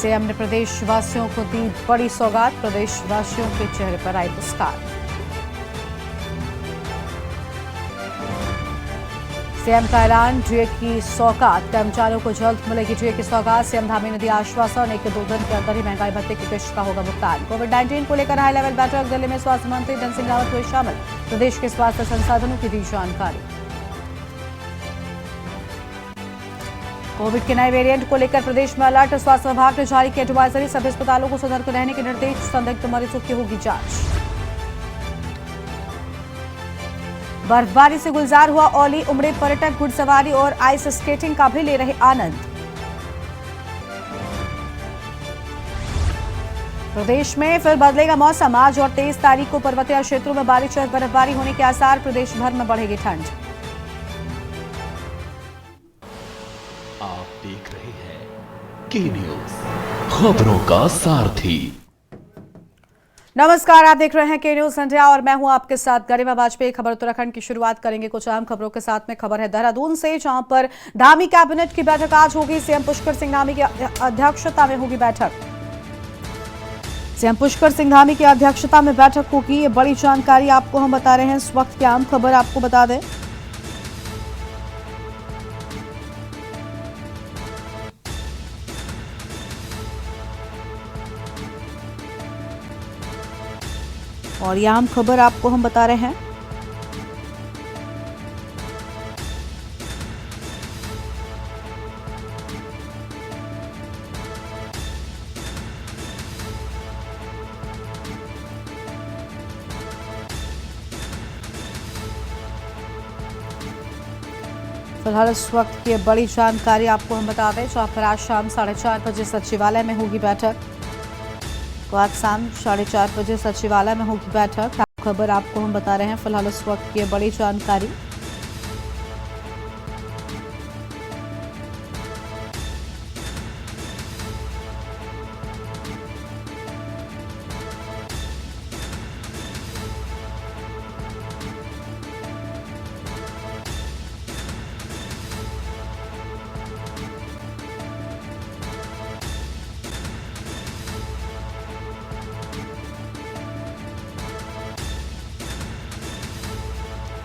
CM ने प्रदेशवासियों को दी बड़ी सौगात, प्रदेशवासियों के चेहरे पर आई मुस्कान। सीएम का ऐलान, डीए की सौगात, कर्मचारियों को जल्द मिलेगी डीए की सौगात। सीएम धामी ने दिया आश्वासन, 1-2 दिन के अंदर ही महंगाई भत्ते की किश्त का होगा भुगतान। कोविड-19 को लेकर हाई लेवल बैठक, दिल्ली में स्वास्थ्य मंत्री धन सिंह रावत हुए शामिल, प्रदेश के स्वास्थ्य संसाधनों की दी जानकारी। कोविड के नए वेरिएंट को लेकर प्रदेश में अलर्ट, स्वास्थ्य विभाग ने जारी की एडवाइजरी, सभी अस्पतालों को सतर्क रहने के निर्देश, संदिग्ध मरीजों की होगी जांच। बर्फबारी से गुलजार हुआ औली, उमड़े पर्यटक, घुड़सवारी और आइस स्केटिंग का भी ले रहे आनंद। प्रदेश में फिर बदलेगा मौसम, आज और 23 तारीख को पर्वतीय क्षेत्रों में बारिश और बर्फबारी होने के आसार, प्रदेश भर में बढ़ेगी ठंड। आप देख रहे हैं के न्यूज, खबरों का सारथी। नमस्कार, आप देख रहे हैं के न्यूज इंडिया और मैं हूं आपके साथ गरिमा वाजपेयी। खबर उत्तराखंड की शुरुआत करेंगे कुछ अहम खबरों के साथ में। खबर है देहरादून से, जहां पर धामी कैबिनेट की बैठक आज होगी। सीएम पुष्कर सिंह धामी की अध्यक्षता में होगी बैठक। सीएम पुष्कर सिंह धामी की अध्यक्षता में बैठक होगी, ये बड़ी जानकारी आपको हम बता रहे हैं। इस वक्त की अहम खबर आपको बता दें। और यह अहम खबर आपको हम बता रहे हैं। फिलहाल इस वक्त की बड़ी जानकारी आपको हम बता दें, जहां पर आज शाम 4:30 बजे सचिवालय में होगी बैठक। तो आज शाम 4:30 बजे सचिवालय में होगी बैठक। खबर आपको हम बता रहे हैं। फिलहाल इस वक्त की बड़ी जानकारी।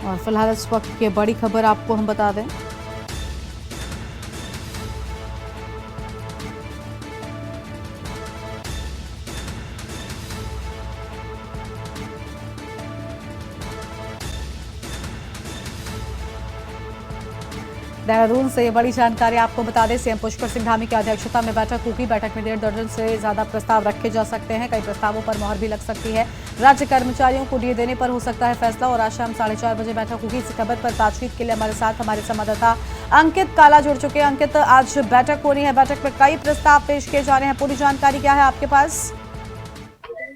और फिलहाल इस वक्त की बड़ी खबर आपको हम बता दें। देहरादून से ये बड़ी जानकारी आपको बता दें। सीएम पुष्कर सिंह धामी की अध्यक्षता में बैठक होगी। बैठक में 1.5 दर्जन से ज्यादा प्रस्ताव रखे जा सकते हैं। कई प्रस्तावों पर मोहर भी लग सकती है। राज्य कर्मचारियों को डीए देने पर हो सकता है फैसला। और आज शाम 4:30 बजे बैठक होगी। इसी खबर पर बातचीत के लिए हमारे साथ हमारे संवाददाता अंकित काला जुड़ चुके हैं। अंकित, आज बैठक हो रही है, बैठक में कई प्रस्ताव पेश किए जा रहे हैं, पूरी जानकारी क्या है आपके पास?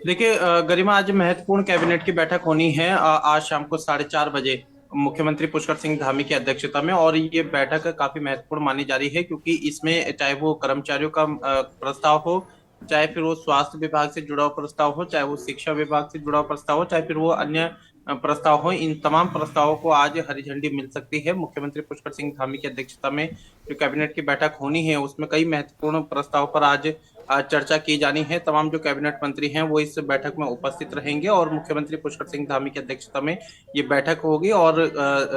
देखिए गरिमा, आज महत्वपूर्ण कैबिनेट की बैठक होनी है आज शाम को 4:30 बजे मुख्यमंत्री पुष्कर सिंह धामी की अध्यक्षता में। और ये बैठक काफी महत्वपूर्ण मानी जा रही है, क्योंकि इसमें चाहे वो कर्मचारियों का प्रस्ताव हो, चाहे फिर वो स्वास्थ्य विभाग से जुड़ा हुआ प्रस्ताव हो, चाहे वो शिक्षा विभाग से जुड़ा हुआ प्रस्ताव हो, चाहे फिर वो अन्य प्रस्ताव हो, इन तमाम प्रस्तावों को आज हरी झंडी मिल सकती है। मुख्यमंत्री पुष्कर सिंह धामी की अध्यक्षता में जो कैबिनेट की बैठक होनी है, उसमें कई महत्वपूर्ण प्रस्ताव पर आज चर्चा की जानी है। तमाम जो कैबिनेट मंत्री हैं वो इस बैठक में उपस्थित रहेंगे और मुख्यमंत्री पुष्कर सिंह धामी की अध्यक्षता में ये बैठक होगी। और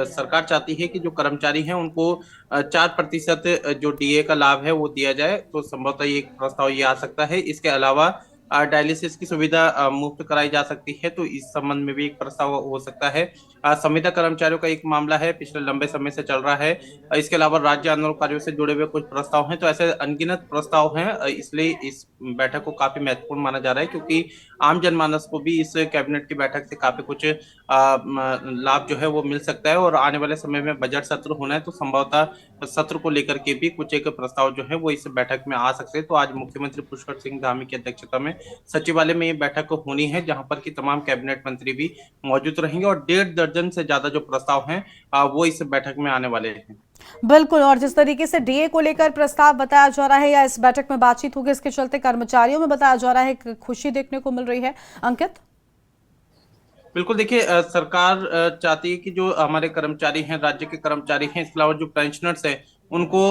सरकार चाहती है कि जो कर्मचारी हैं उनको 4% जो डीए का लाभ है वो दिया जाए। तो संभवतः ये एक प्रस्ताव ये आ सकता है। इसके अलावा डायलिसिस की सुविधा मुफ्त कराई जा सकती है, तो इस संबंध में भी एक प्रस्ताव हो सकता है। संविदा कर्मचारियों का एक मामला है, पिछले लंबे समय से चल रहा है। इसके अलावा राज्य आंदोलनकारियों से जुड़े हुए कुछ प्रस्ताव हैं। तो ऐसे अनगिनत प्रस्ताव हैं, इसलिए इस बैठक को काफी महत्वपूर्ण माना जा रहा है, क्योंकि आम जनमानस को भी इस कैबिनेट की बैठक से काफी कुछ लाभ जो है वो मिल सकता है। और आने वाले समय में बजट सत्र होना है, तो संभवतः सत्र को लेकर के भी कुछ एक प्रस्ताव जो है वो इस बैठक में आ सकते हैं। तो आज मुख्यमंत्री पुष्कर सिंह धामी की अध्यक्षता में सचिवालय में ये बैठक होनी है, जहां पर की तमाम कैबिनेट मंत्री भी मौजूद रहेंगे। और 1.5 दर्जन से ज्यादा जो प्रस्ताव हैं वो इस बैठक में आने वाले हैं। बिल्कुल, और जिस तरीके से डीए को लेकर प्रस्ताव बताया जा रहा है या इस बैठक में बातचीत होगी, इसके चलते कर्मचारियों में बताया जा रहा है खुशी देखने को मिल रही है। अंकित, बिल्कुल, देखिए सरकार चाहती है कि जो हमारे कर्मचारी हैं, राज्य के कर्मचारी हैं, इसके अलावा जो पेंशनर्स है उनको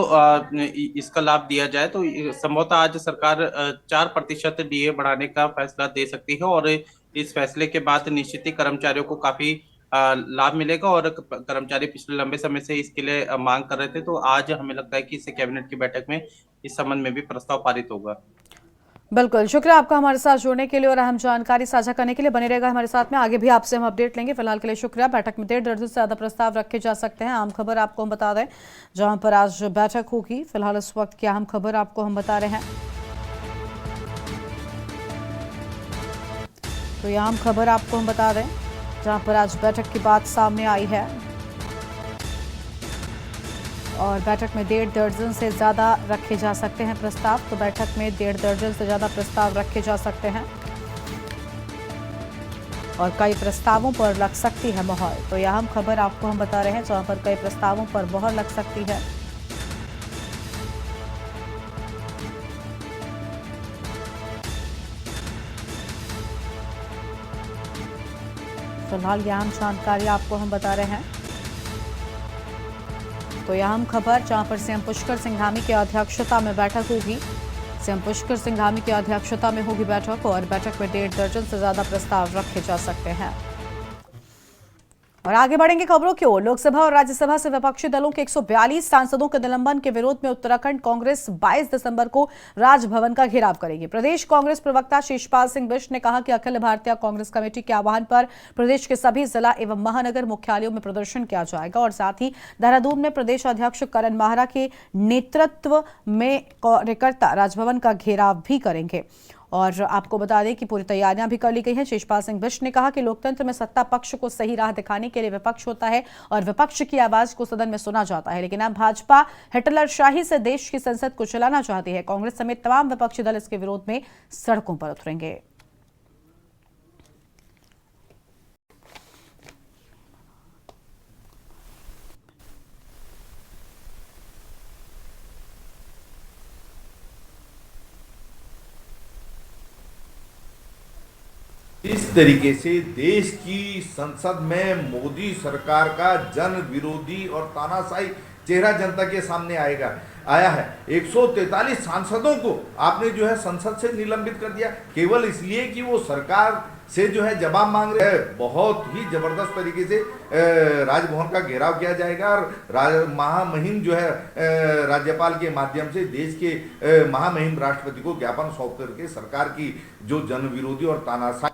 इसका लाभ दिया जाए। तो संभवतः आज सरकार 4% डीए बढ़ाने का फैसला दे सकती है, और इस फैसले के बाद निश्चित ही कर्मचारियों को काफी लाभ मिलेगा। और कर्मचारी पिछले लंबे समय से इसके लिए मांग कर रहे थे, तो आज हमें लगता है कि इस कैबिनेट की बैठक में इस संबंध में भी प्रस्ताव पारित होगा। बिल्कुल, शुक्रिया आपका हमारे साथ जुड़ने के लिए और अहम जानकारी साझा करने के लिए। बने रहेगा हमारे साथ में, आगे भी आपसे हम अपडेट लेंगे। फिलहाल के लिए शुक्रिया। बैठक में 1.5 दर्जन से ज्यादा प्रस्ताव रखे जा सकते हैं। आम खबर आपको हम बता दें जहां पर आज बैठक होगी। फिलहाल इस वक्त की अहम खबर आपको हम बता रहे हैं। तो ये अहम खबर आपको हम बता दें जहां पर आज बैठक की बात सामने आई है और बैठक में 1.5 दर्जन से ज़्यादा रखे जा सकते हैं प्रस्ताव। तो बैठक में 1.5 दर्जन से ज़्यादा प्रस्ताव रखे जा सकते हैं और कई प्रस्तावों पर लग सकती है मोहर। तो यह अहम खबर आपको हम बता रहे हैं जहां पर कई प्रस्तावों पर मोहर लग सकती है। फिलहाल यह अहम जानकारी आपको हम बता रहे हैं। तो यह अहम खबर जहां पर सीएम पुष्कर सिंह धामी की अध्यक्षता में बैठक होगी। सीएम पुष्कर सिंह धामी की अध्यक्षता में होगी बैठक और बैठक में 1.5 दर्जन से ज्यादा प्रस्ताव रखे जा सकते हैं। और आगे बढ़ेंगे खबरों की ओर। लोकसभा और राज्यसभा से विपक्षी दलों के 142 सांसदों के निलंबन के विरोध में उत्तराखंड कांग्रेस 22 दिसंबर को राजभवन का घेराव करेगी। प्रदेश कांग्रेस प्रवक्ता शिषपाल सिंह बिष्ट ने कहा कि अखिल भारतीय कांग्रेस कमेटी के आह्वान पर प्रदेश के सभी जिला एवं महानगर मुख्यालयों में प्रदर्शन किया जाएगा और साथ ही देहरादून में प्रदेश अध्यक्ष करण माहरा के नेतृत्व में कार्यकर्ता राजभवन का घेराव भी करेंगे। और आपको बता दें कि पूरी तैयारियां भी कर ली गई हैं। शिषपाल सिंह बिष्ट ने कहा कि लोकतंत्र में सत्ता पक्ष को सही राह दिखाने के लिए विपक्ष होता है और विपक्ष की आवाज को सदन में सुना जाता है, लेकिन अब भाजपा हिटलरशाही से देश की संसद को चलाना चाहती है। कांग्रेस समेत तमाम विपक्षी दल इसके विरोध में सड़कों पर उतरेंगे। इस तरीके से देश की संसद में मोदी सरकार का जन विरोधी और तानाशाही चेहरा जनता के सामने आया है। 143 सांसदों को आपने जो है संसद से निलंबित कर दिया केवल इसलिए कि वो सरकार से जो है जवाब मांग रहे हैं। बहुत ही जबरदस्त तरीके से राजभवन का घेराव किया जाएगा और महामहिम जो है राज्यपाल के माध्यम से देश के महामहिम राष्ट्रपति को ज्ञापन सौंप करके सरकार की जो जन विरोधी और तानाशाही।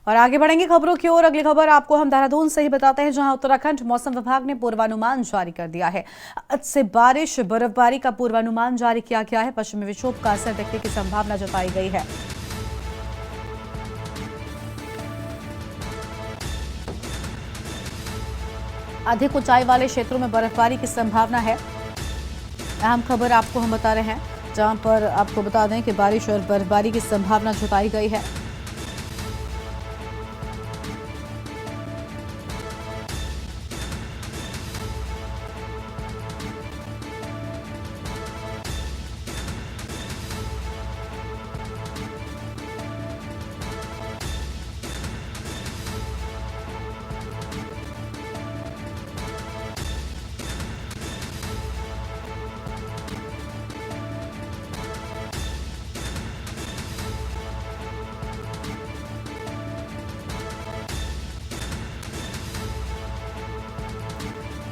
और आगे बढ़ेंगे खबरों की ओर। अगली खबर आपको हम देहरादून से ही बताते हैं जहां उत्तराखंड मौसम विभाग ने पूर्वानुमान जारी कर दिया है। आज से बारिश बर्फबारी का पूर्वानुमान जारी किया गया है। पश्चिमी विक्षोभ का असर दिखने की संभावना जताई गई है। अधिक ऊंचाई वाले क्षेत्रों में बर्फबारी की संभावना है। अहम खबर आपको हम बता रहे हैं जहां पर आपको बता दें कि बारिश और बर्फबारी की संभावना जताई गई है।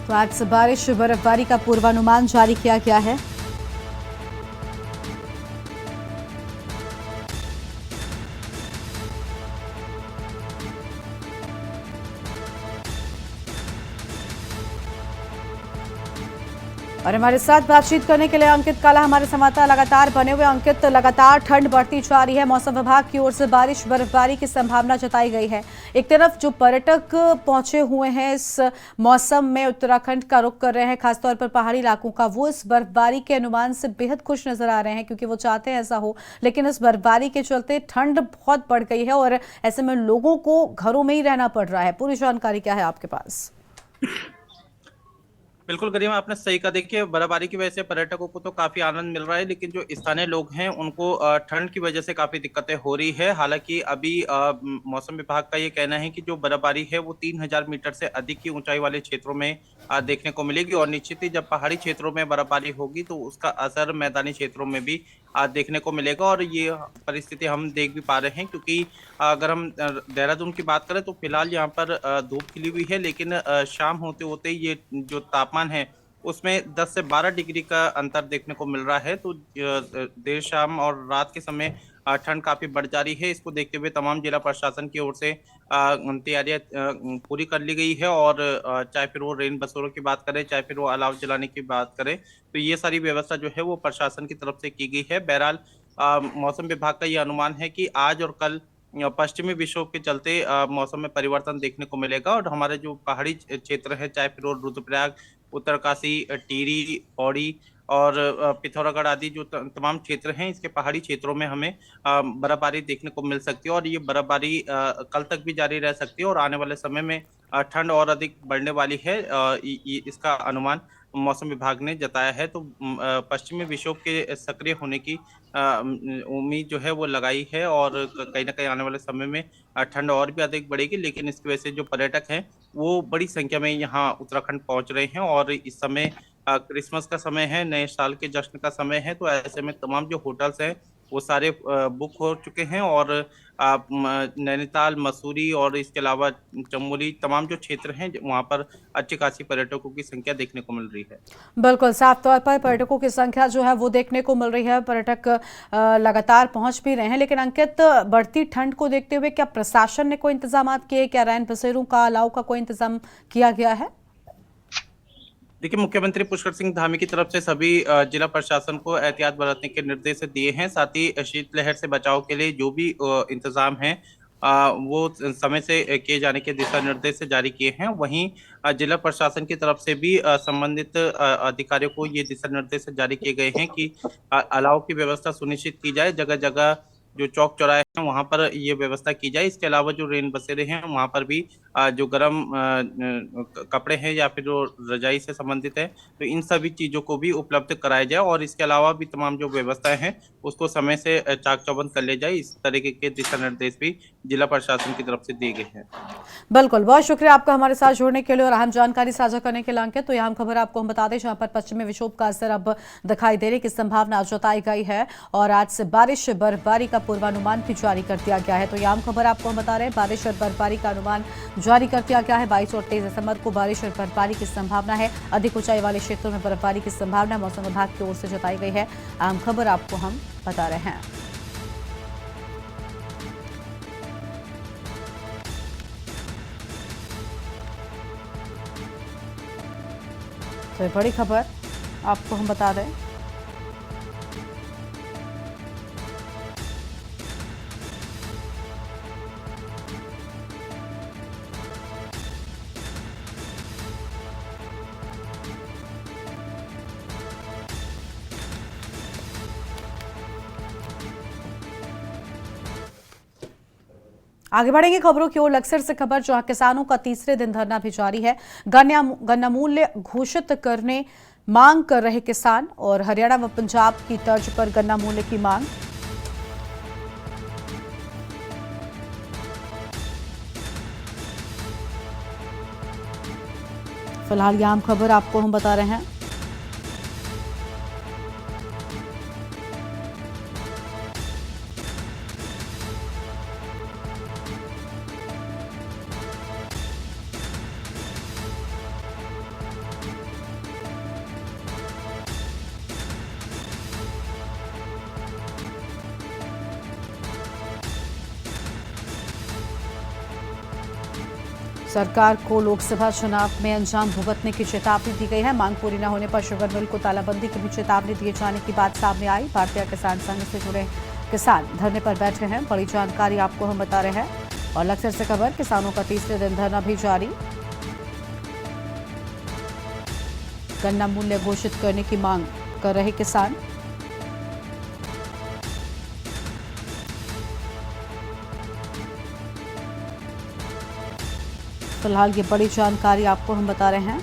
तो आज से बारिश बर्फबारी का पूर्वानुमान जारी किया गया है। और हमारे साथ बातचीत करने के लिए अंकित काला हमारे संवाददाता लगातार बने हुए। अंकित, लगातार ठंड बढ़ती जा रही है। मौसम विभाग की ओर से बारिश बर्फबारी की संभावना जताई गई है। एक तरफ जो पर्यटक पहुंचे हुए हैं इस मौसम में उत्तराखंड का रुख कर रहे हैं, खासतौर पर पहाड़ी इलाकों का, वो इस बर्फबारी के अनुमान से बेहद खुश नजर आ रहे हैं क्योंकि वो चाहते हैं ऐसा हो, लेकिन इस बर्फबारी के चलते ठंड बहुत बढ़ गई है और ऐसे में लोगों को घरों में ही रहना पड़ रहा है। पूरी जानकारी क्या है आपके पास? बिल्कुल गरिमा, आपने सही कहा। देखिए, बर्फबारी की वजह से पर्यटकों को तो काफी आनंद मिल रहा है, लेकिन जो स्थानीय लोग हैं उनको ठंड की वजह से काफी दिक्कतें हो रही है। हालांकि अभी मौसम विभाग का ये कहना है कि जो बर्फबारी है वो 3000 मीटर से अधिक की ऊंचाई वाले क्षेत्रों में देखने को मिलेगी, और निश्चित ही जब पहाड़ी क्षेत्रों में बर्फबारी होगी तो उसका असर मैदानी क्षेत्रों में भी देखने को मिलेगा। और ये परिस्थिति हम देख भी पा रहे हैं, क्योंकि अगर हम देहरादून की बात करें तो फिलहाल यहाँ पर धूप खिली हुई है, लेकिन शाम होते होते ये जो तापमान है उसमें 10 से 12 डिग्री का अंतर देखने को मिल रहा है। तो देर शाम और रात के समय ठंड काफी बढ़ जा रही है। इसको देखते हुए तमाम जिला प्रशासन की ओर से तैयारियां पूरी कर ली गई है, और चाहे फिर वो रेन बसेरों की बात करें, चाहे फिर वो अलाव जलाने की बात करें, तो ये सारी व्यवस्था जो है वो प्रशासन की तरफ से की गई है। बहरहाल मौसम विभाग का ये अनुमान है कि आज और कल पश्चिमी विक्षोभ के चलते मौसम में परिवर्तन देखने को मिलेगा, और हमारे जो पहाड़ी क्षेत्र है, चाहे फिर वो रुद्रप्रयाग, उत्तरकाशी, टिहरी, पौड़ी और पिथौरागढ़ आदि जो तमाम क्षेत्र हैं, इसके पहाड़ी क्षेत्रों में हमें बर्फबारी देखने को मिल सकती है, और ये बर्फबारी कल तक भी जारी रह सकती है, और आने वाले समय में ठंड और अधिक बढ़ने वाली है। इसका अनुमान मौसम विभाग ने जताया है। तो पश्चिमी विक्षोभ के सक्रिय होने की उम्मीद जो है वो लगाई है, और कहीं ना कहीं आने वाले समय में ठंड और भी अधिक बढ़ेगी। लेकिन इसकी वजह से जो पर्यटक हैं वो बड़ी संख्या में यहाँ उत्तराखंड पहुंच रहे हैं, और इस समय क्रिसमस का समय है, नए साल के जश्न का समय है। तो ऐसे में तमाम जो होटल्स हैं वो सारे बुक हो चुके हैं, और नैनीताल, मसूरी और इसके अलावा चमोली, तमाम जो क्षेत्र हैं वहाँ पर अच्छी खासी पर्यटकों की संख्या देखने को मिल रही है। बिल्कुल, साफ तौर पर पर्यटकों की संख्या जो है वो देखने को मिल रही है। पर्यटक लगातार पहुंच भी रहे हैं, लेकिन अंकित, बढ़ती ठंड को देखते हुए क्या प्रशासन ने कोई इंतजाम किए? क्या रैन बसेरों का अलाव का कोई इंतजाम किया गया है? देखिए, मुख्यमंत्री पुष्कर सिंह धामी की तरफ से सभी जिला प्रशासन को एहतियात बरतने के निर्देश दिए हैं। साथ ही शीतलहर से बचाव के लिए जो भी इंतजाम है वो समय से किए जाने के दिशा निर्देश जारी किए हैं। वहीं जिला प्रशासन की तरफ से भी संबंधित अधिकारियों को ये दिशा निर्देश जारी किए गए हैं कि अलाव की व्यवस्था सुनिश्चित की जाए। जगह जगह जो चौक चौराहे हैं वहां पर ये व्यवस्था की जाए। इसके अलावा जो रेन बसेरे हैं वहां पर भी जो गर्म कपड़े हैं या फिर जो रजाई से संबंधित है, तो इन सभी चीजों को भी उपलब्ध कराया जाए, और इसके अलावा भी तमाम जो व्यवस्थाएं हैं उसको समय से चाक चौबंद कर ले जाए। इस तरीके के दिशा निर्देश भी जिला प्रशासन की तरफ से दिए गए हैं। बिल्कुल, बहुत शुक्रिया आपका हमारे साथ जुड़ने के लिए और अहम जानकारी साझा करने के लिए अंकित। तो यहाँ खबर आपको हम बता दें, जहां पर पश्चिमी विक्षोभ का असर अब दिखाई देने की संभावना जताई गई है, और आज से बारिश बर्फबारी का पूर्वानुमान भी जारी कर दिया गया है। तो यहाँ खबर आपको हम बता रहे हैं, बारिश और बर्फबारी का अनुमान जारी कर दिया गया है। 22 और 23 दिसंबर को बारिश और बर्फबारी की संभावना है। अधिक ऊंचाई वाले क्षेत्रों में बर्फबारी की संभावना मौसम विभाग की ओर से जताई गई है। अहम खबर आपको हम बता रहे हैं। तो बड़ी खबर आपको हम बता दें, आगे बढ़ेंगे खबरों की ओर। लक्सर से खबर, जहां किसानों का तीसरे दिन धरना भी जारी है। गन्ना मूल्य घोषित करने मांग कर रहे किसान, और हरियाणा व पंजाब की तर्ज पर गन्ना मूल्य की मांग। फिलहाल यह आम खबर आपको हम बता रहे हैं। सरकार को लोकसभा चुनाव में अंजाम भुगतने की चेतावनी दी गई है। मांग पूरी न होने पर शुगर मिल को तालाबंदी की भी चेतावनी दिए जाने की बात सामने आई। भारतीय किसान संघ से जुड़े किसान धरने पर बैठे हैं। बड़ी जानकारी आपको हम बता रहे हैं। और लक्सर से खबर, किसानों का तीसरे दिन धरना भी जारी। गन्ना मूल्य घोषित करने की मांग कर रहे किसान। फिलहाल ये बड़ी जानकारी आपको हम बता रहे हैं।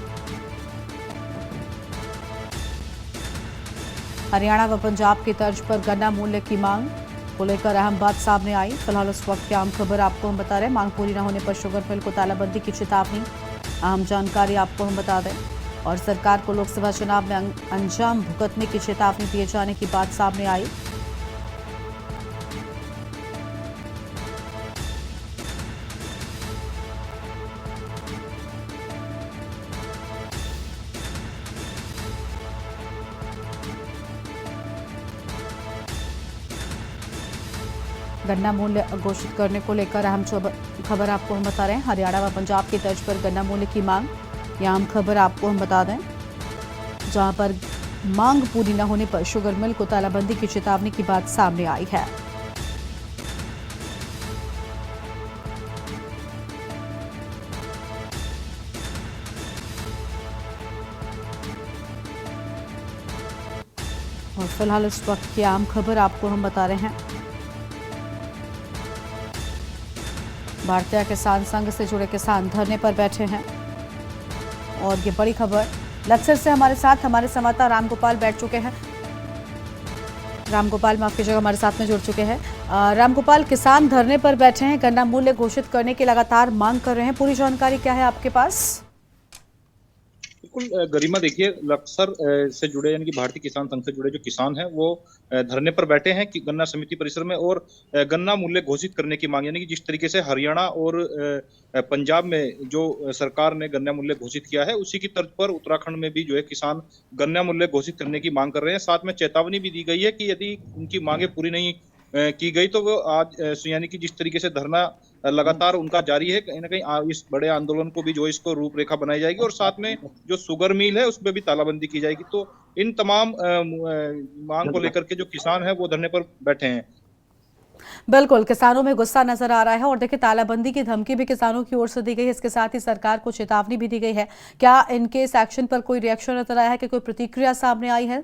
हरियाणा व पंजाब की तर्ज पर गन्ना मूल्य की मांग को लेकर अहम बात सामने आई। फिलहाल उस वक्त की आम खबर आपको हम बता रहे हैं। मांग पूरी न होने पर शुगर मिल को तालाबंदी की चेतावनी। अहम जानकारी आपको हम बता दें। और सरकार को लोकसभा चुनाव में अंजाम भुगतने की चेतावनी दिए जाने की बात सामने आई। गन्ना मूल्य घोषित करने को लेकर अहम खबर आपको हम बता रहे हैं। हरियाणा व पंजाब की तर्ज पर गन्ना मूल्य की मांग, यह अहम खबर आपको हम बता दें, जहां पर मांग पूरी न होने पर शुगर मिल को तालाबंदी की चेतावनी की बात सामने आई है। और फिलहाल इस वक्त की आम खबर आपको हम बता रहे हैं। भारतीय किसान संघ से जुड़े किसान धरने पर बैठे हैं। और ये बड़ी खबर, लक्सर से हमारे साथ हमारे संवाददाता रामगोपाल बैठ चुके हैं। रामगोपाल माफ कीजिएगा, हमारे साथ में जुड़ चुके हैं। रामगोपाल, किसान धरने पर बैठे हैं, गन्ना मूल्य घोषित करने की लगातार मांग कर रहे हैं। पूरी जानकारी क्या है आपके पास? बिल्कुल गरिमा, देखिए लक्सर से जुड़े यानी कि भारतीय किसान संघ से जुड़े जो किसान हैं वो धरने पर बैठे हैं कि गन्ना समिति परिसर में, और गन्ना मूल्य घोषित करने की मांग, यानी कि जिस तरीके से हरियाणा और पंजाब में जो सरकार ने गन्ना मूल्य घोषित किया है उसी की तर्ज पर उत्तराखंड में भी जो है किसान गन्ना मूल्य घोषित करने की मांग कर रहे हैं। साथ में चेतावनी भी दी गई है कि यदि उनकी मांगे पूरी नहीं की गई तो वो आज यानी कि जिस तरीके से धरना लगातार उनका जारी है, कहीं ना कहीं इस बड़े आंदोलन को भी जो इसको रूपरेखा बनाई जाएगी और साथ में जो शुगर मिल है उसमें भी तालाबंदी की जाएगी। तो इन तमाम मांग को लेकर के जो किसान है वो धरने पर बैठे हैं। बिल्कुल, किसानों में गुस्सा नजर आ रहा है। और देखिए, तालाबंदी की धमकी भी किसानों की ओर से दी गई है। इसके साथ ही सरकार को चेतावनी भी दी गई है। क्या इनके इस एक्शन पर कोई रिएक्शन नजर आया है कि कोई प्रतिक्रिया सामने आई है?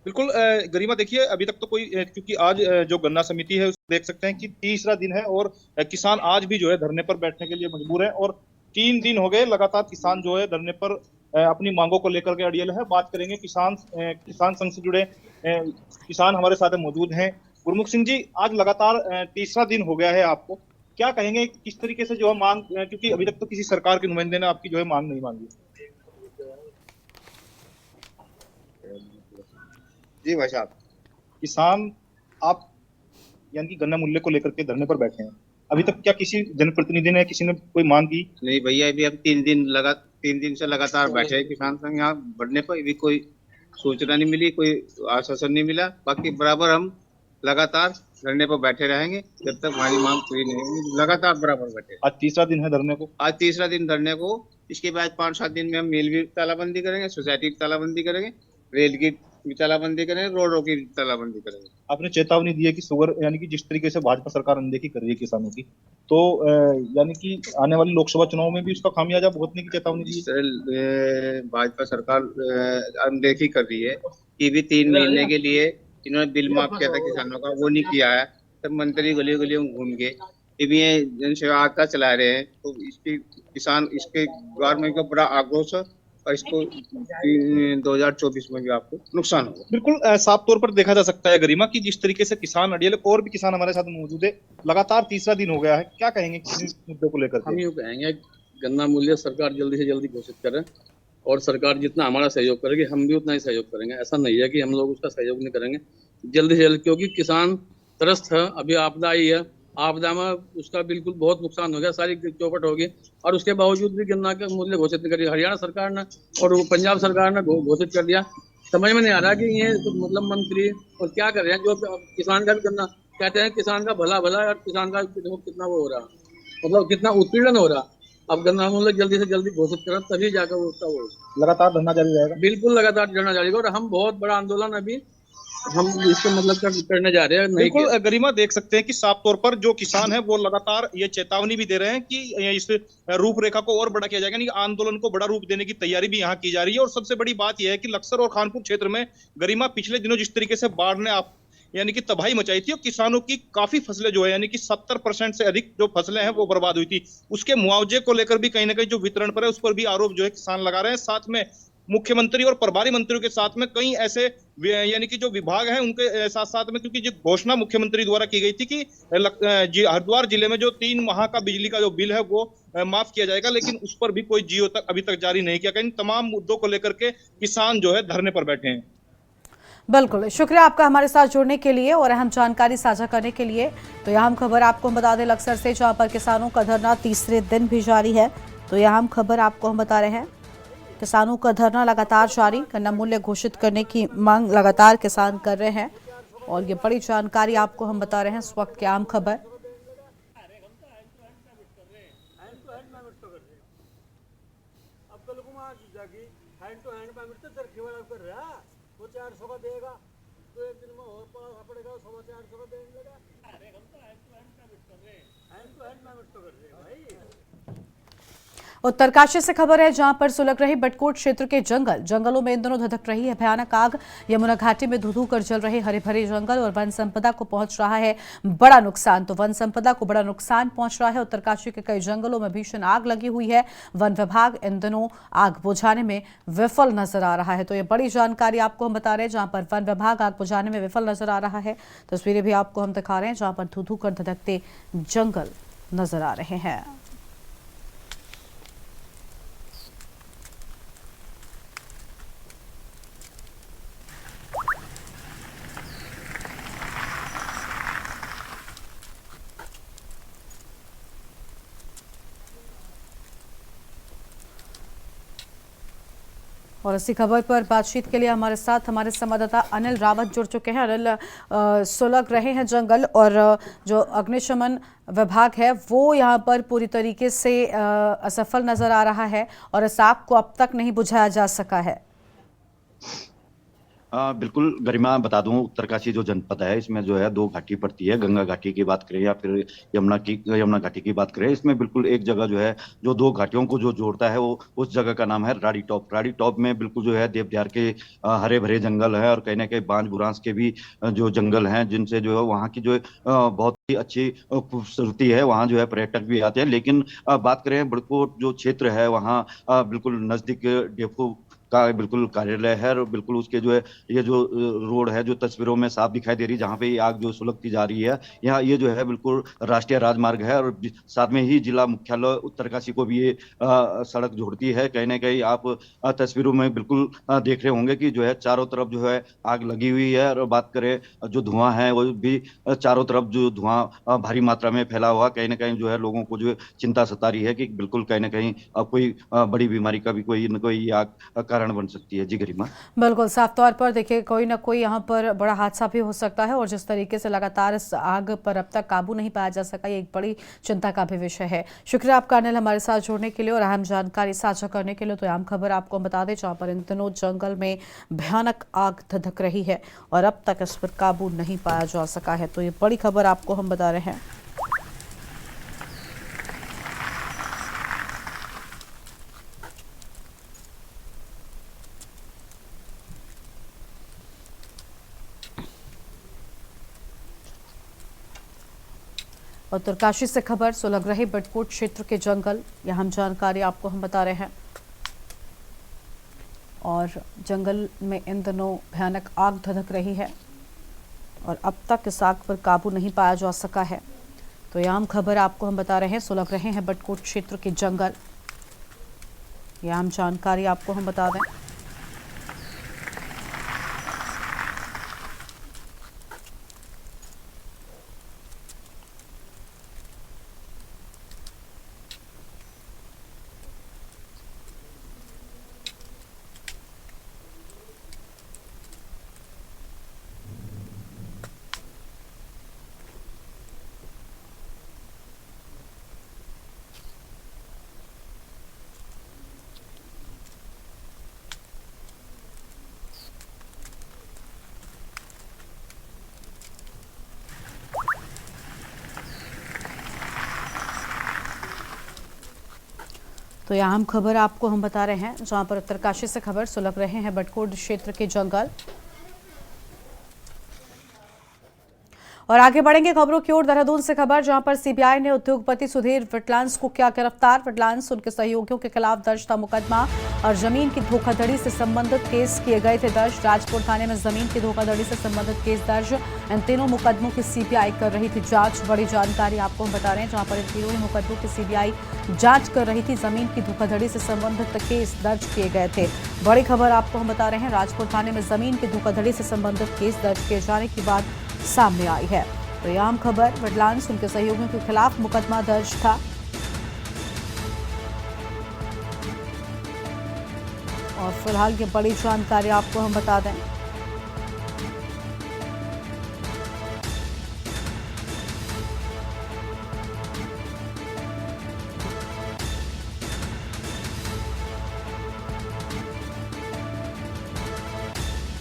बिल्कुल गरिमा, देखिए अभी तक तो कोई, क्योंकि आज जो गन्ना समिति है उसको देख सकते हैं कि तीसरा दिन है और किसान आज भी जो है धरने पर बैठने के लिए मजबूर है। और 3 दिन हो गए लगातार किसान जो है धरने पर अपनी मांगों को लेकर के अड़ियल है। बात करेंगे किसान संघ से जुड़े किसान हमारे साथ मौजूद हैं। गुरमुख सिंह जी, आज लगातार तीसरा दिन हो गया है, आपको क्या कहेंगे किस तरीके से जो है मांग, क्योंकि अभी तक तो किसी सरकार के नुमाइंदे ने आपकी जो है मांग नहीं मांगी? जी भाई साहब, किसान आप यानी कि गन्ना मूल्य को लेकर के धरने पर बैठे हैं, अभी तक क्या किसी जनप्रतिनिधि ने, किसी ने कोई मांग की? नहीं भैया, अभी हम 3 दिन से लगातार बैठे हैं किसान संघ यहाँ बढ़ने पर, भी कोई सूचना नहीं मिली, कोई आश्वासन नहीं मिला। बाकी बराबर हम लगातार धरने पर बैठे रहेंगे जब तक हमारी मांग पूरी नहीं होगी। लगातार बराबर बैठे। आज तीसरा दिन है धरने को? आज तीसरा दिन धरने को। इसके बाद 5-7 दिन में हम मिल की तालाबंदी करेंगे, सोसाइटी की तालाबंदी करेंगे, रेल की तालाबंदी करेंगे, रोडों की तालाबंदी करेंगे। आपने चेतावनी दी है कि शुगर, यानी कि जिस तरीके से भाजपा सरकार अनदेखी कर रही है किसानों की, तो यानी कि आने वाले लोकसभा चुनाव में भी उसका खामियाजा भुगतने की चेतावनी दी है। भाजपा सरकार अनदेखी कर रही है कि भी 3 महीने के लिए इन्होंने बिल माफ किया था किसानों का, वो नहीं किया है। तब मंत्री गली गली घूम के ये जन सेवा आता चला रहे हैं, तो इसके किसान इसके गवर्नमेंट का बड़ा आक्रोश है और इसको 2024 में भी आपको नुकसान होगा। बिल्कुल साफ तौर पर देखा जा सकता है गरिमा कि जिस तरीके से किसान अड़ियल, और भी किसान हमारे साथ मौजूद है, लगातार तीसरा दिन हो गया है, क्या कहेंगे किसी मुद्दे को लेकर? हम यूँ कहेंगे गन्ना मूल्य सरकार जल्दी से जल्दी घोषित करे, और सरकार जितना हमारा सहयोग करेगी हम भी उतना ही सहयोग करेंगे। ऐसा नहीं है कि हम लोग उसका सहयोग नहीं करेंगे, जल्दी से जल्दी, क्योंकि किसान त्रस्त है। अभी आपदा आई है, आपदा में उसका बिल्कुल बहुत नुकसान हो गया, सारी चौपट होगी, और उसके बावजूद भी गन्ना का मूल्य घोषित नहीं करी हरियाणा सरकार ने और पंजाब सरकार ने घोषित कर दिया। समझ में नहीं आ रहा कि ये मतलब मंत्री और क्या कर रहे हैं। जो किसान का भी गन्ना कहते हैं, किसान का भला भला और किसान का कितना वो हो रहा, मतलब कितना उत्पीड़न हो रहा। अब गन्ना मूल्य जल्दी से जल्दी घोषित करें तभी जाकर वो उसका वो लगातार धरना जारी रहेगा? बिल्कुल लगातार धरना जारी रहेगा, और हम बहुत बड़ा आंदोलन अभी हम इसको मतलब करने जा रहे हैं। बिल्कुल गरिमा, देख सकते हैं कि साफ तौर पर जो किसान है वो लगातार ये चेतावनी भी दे रहे हैं कि इस रूपरेखा को और बड़ा किया जाएगा, यानी आंदोलन को बड़ा रूप देने की तैयारी भी यहाँ की जा रही है। और सबसे बड़ी बात यह है कि लक्सर और खानपुर क्षेत्र में गरिमा पिछले दिनों जिस तरीके से बाढ़ ने यानी कि तबाही मचाई थी, और किसानों की काफी फसलें जो है यानी कि 70% से अधिक जो फसलें हैं वो बर्बाद हुई थी, उसके मुआवजे को लेकर भी कहीं ना कहीं जो वितरण पर है उस पर भी आरोप जो है किसान लगा रहे हैं। साथ में मुख्यमंत्री और प्रभारी मंत्रियों के साथ में कई ऐसे यानी कि जो विभाग हैं उनके साथ साथ में, क्योंकि जो घोषणा मुख्यमंत्री द्वारा की गई थी कि हरिद्वार जिले में जो 3 माह का बिजली का जो बिल है वो माफ किया जाएगा, लेकिन उस पर भी कोई जियो तक अभी तक जारी नहीं किया गया। इन तमाम मुद्दों को लेकर के किसान जो है धरने पर बैठे हैं। बिल्कुल, शुक्रिया आपका हमारे साथ जुड़ने के लिए और अहम जानकारी साझा करने के लिए। तो यह अहम खबर आपको हम बता दें लक्सर से, जहां पर किसानों का धरना तीसरे दिन भी जारी है। तो यह अहम खबर आपको हम बता रहे हैं, किसानों का धरना लगातार जारी, गन्ना मूल्य घोषित करने की मांग लगातार किसान कर रहे हैं और ये बड़ी जानकारी आपको हम बता रहे हैं इस वक्त की अहम खबर। वो 400 का देगा तो एक दिन में और पड़ेगा 450 का देने लगा। अरे हम तो हैंड टू हैंड पेमेंट तो कर रहे हैं भाई। उत्तरकाशी से खबर है, जहां पर सुलग रही बटकोट क्षेत्र के जंगलों में इन दिनों धधक रही है भयानक आग। यमुना घाटी में धू कर जल रहे हरे भरे जंगल और वन संपदा को पहुंच रहा है बड़ा नुकसान। तो वन संपदा को बड़ा नुकसान पहुंच रहा है। उत्तरकाशी के कई जंगलों में भीषण आग लगी हुई है। वन विभाग इन दिनों आग बुझाने में विफल नजर आ रहा है। तो ये बड़ी जानकारी आपको हम बता रहे हैं, जहां पर वन विभाग आग बुझाने में विफल नजर आ रहा है। तस्वीरें भी आपको हम दिखा रहे हैं, जहां पर धू कर धधकते जंगल नजर आ रहे हैं। और इसी खबर पर बातचीत के लिए हमारे साथ हमारे संवाददाता अनिल रावत जुड़ चुके हैं। अनिल, सुलग रहे हैं जंगल और जो अग्निशमन विभाग है वो यहाँ पर पूरी तरीके से असफल नजर आ रहा है और इस आग को अब तक नहीं बुझाया जा सका है। बिल्कुल गरिमा, बता दूं उत्तरकाशी जो जनपद है इसमें जो है 2 घाटी पड़ती है। गंगा घाटी की बात करें या फिर यमुना घाटी की बात करें, इसमें बिल्कुल एक जगह जो है जो 2 घाटियों को जो जोड़ता है वो उस जगह का नाम है राड़ी टॉप में बिल्कुल जो है देवदार के हरे भरे जंगल है और कहीं ना कहीं बांज बुरांस के भी जो जंगल हैं, जिनसे जो है वहाँ की जो बहुत ही अच्छी खूबसूरती है। वहाँ जो है पर्यटक भी आते हैं। लेकिन बात करें बड़कोट जो क्षेत्र है वहाँ बिल्कुल नजदीक डेपो का बिल्कुल कार्यालय है और बिल्कुल उसके जो है ये जो रोड है जो तस्वीरों में साफ दिखाई दे रही है, जहाँ पे ये आग जो सुलगती जा रही है, यहाँ ये जो है बिल्कुल राष्ट्रीय राजमार्ग है और साथ में ही जिला मुख्यालय उत्तरकाशी को भी ये सड़क जोड़ती है। कहीं ना कहीं आप तस्वीरों में बिल्कुल देख रहे होंगे कि जो है चारों तरफ जो है आग लगी हुई है। और बात करें जो धुआं है वो भी चारों तरफ जो धुआं भारी मात्रा में फैला हुआ, कहीं ना कहीं जो है लोगों को जो चिंता सता रही है कि बिल्कुल कहीं ना कहीं कोई बड़ी बीमारी का भी कोई न कोई आग कारण बन सकती है। जी गरिमा, बिल्कुल साफ तौर पर देखिए कोई ना कोई यहाँ पर बड़ा हादसा भी हो सकता है और जिस तरीके से लगातार इस आग पर अब तक काबू नहीं पाया जा सका, ये एक बड़ी चिंता का भी विषय है। शुक्रिया आपका अनिल हमारे साथ जुड़ने के लिए और अहम जानकारी साझा करने के लिए। तो अहम खबर आपको बता दें, जहाँ पर इन दिनों जंगल में भयानक आग धधक रही है और अब तक इस पर काबू नहीं पाया जा सका है। तो ये बड़ी खबर आपको हम बता रहे हैं। उत्तरकाशी से खबर, सुलग रहे बटकोट क्षेत्र के जंगल, यह हम जानकारी आपको हम बता रहे हैं। और जंगल में इन दिनों भयानक आग धधक रही है और अब तक इस आग पर काबू नहीं पाया जा सका है। तो यह हम खबर आपको हम बता रहे हैं, सुलग रहे हैं बटकोट क्षेत्र के जंगल, यह हम जानकारी आपको हम बता दें। तो यहाँ हम खबर आपको हम बता रहे हैं, जहाँ पर उत्तरकाशी से खबर, सुलग रहे हैं बटकोट क्षेत्र के जंगल और आगे बढ़ेंगे खबरों की ओर। देहरादून से खबर, जहां पर सीबीआई ने उद्योगपति सुधीर विटलांस को किया गिरफ्तार। विटलांस उनके सहयोगियों के खिलाफ दर्ज था मुकदमा और जमीन की धोखाधड़ी से संबंधित केस किए गए थे दर्ज। राजपुर थाने में जमीन की धोखाधड़ी से संबंधित केस दर्ज। इन तीनों मुकदमों की सीबीआई कर रही थी जांच। बड़ी जानकारी आपको हम बता रहे हैं, जहां पर इन तीनों ही मुकदमों की सीबीआई जांच कर रही थी। जमीन की धोखाधड़ी से संबंधित केस दर्ज किए गए थे। बड़ी खबर आपको हम बता रहे हैं, राजपुर थाने में जमीन की धोखाधड़ी से संबंधित केस दर्ज किए जाने की बात सामने आई है। तो यह आम खबर, विटलांस उनके सहयोगियों के खिलाफ मुकदमा दर्ज था और फिलहाल की बड़ी जानकारी आपको हम बता दें।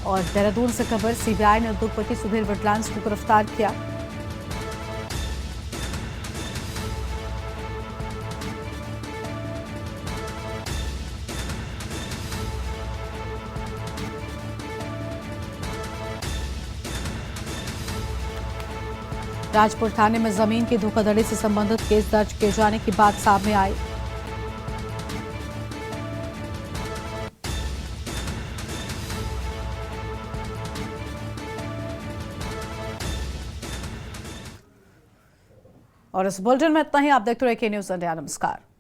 और देहरादून से खबर, सीबीआई ने उद्योगपति सुधीर विटलांस को गिरफ्तार किया। राजपुर थाने में जमीन की धोखाधड़ी से संबंधित केस दर्ज किए जाने की बात सामने आई। और इस बुलेटिन में इतना ही। आप देखते रहिए के न्यूज़ इंडिया। नमस्कार।